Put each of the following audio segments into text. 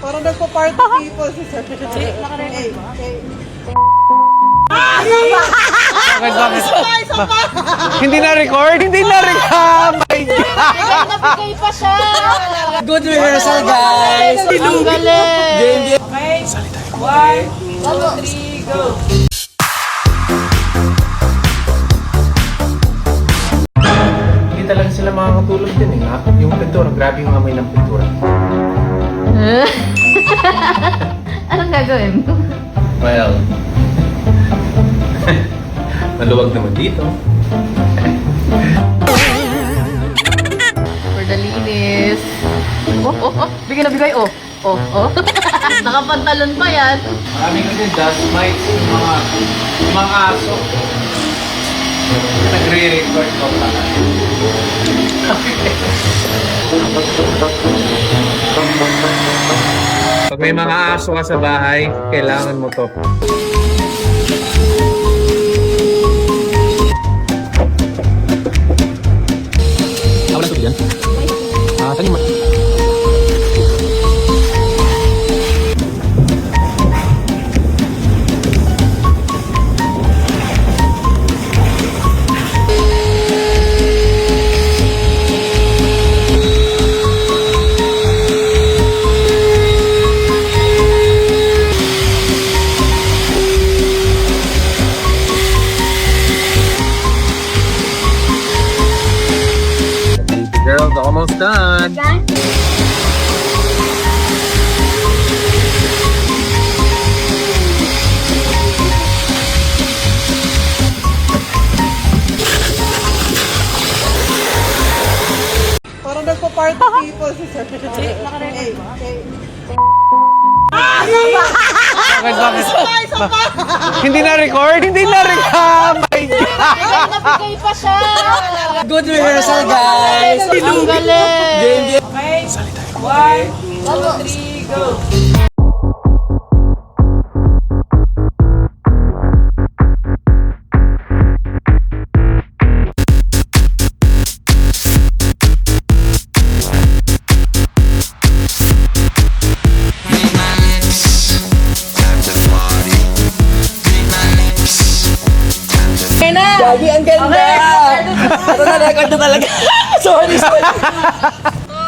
Parang nagpa-party people si Sir. Nakarecord ba? Hindi na-record? Hindi na-record! Nabigay pa siya! Good rehearsal, guys! Ang galing! Okay, 1, 2, 3, go! Hindi talaga sila makakatulog din eh. Yung pintura, grabe yung amoy ng pintura. Anong gagawin mo? Well, maluwag naman dito. For the linis. Bigay na bigay, oh. Nakapantalon pa yan. Marami kasi dust mites yung mga aso. Nagre-record ko pala. Pag may mga aso ka sa bahay, kailangan mo to. Wala tubig yan? Tanim mo. Girls, almost done. Parang nagpa-party people si Sir. Nakarecord ba? Hindi na-record? Hindi na-record! Nabigay pa siya! Good rehearsal, guys! Ang galing! Okay, 1, 2, 3, go! Gabi, ang ganda! Ito na, record na talaga. Sorry.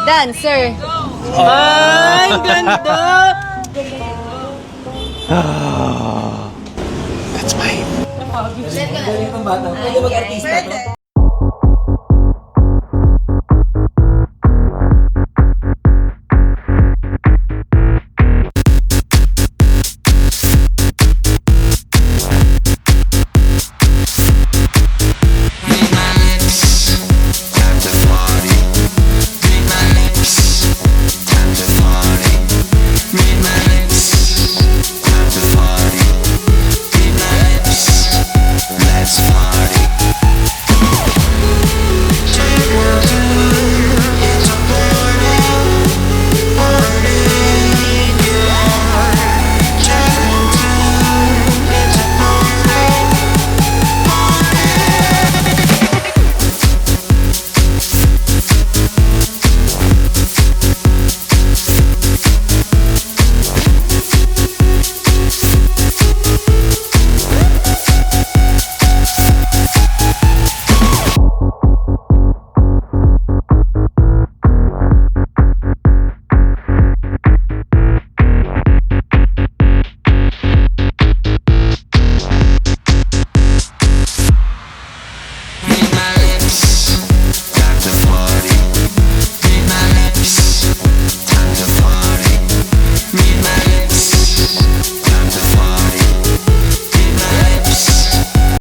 Dancer! Ay, ang ganda! That's mine. Galing ng bata. Pwede mag-artista to.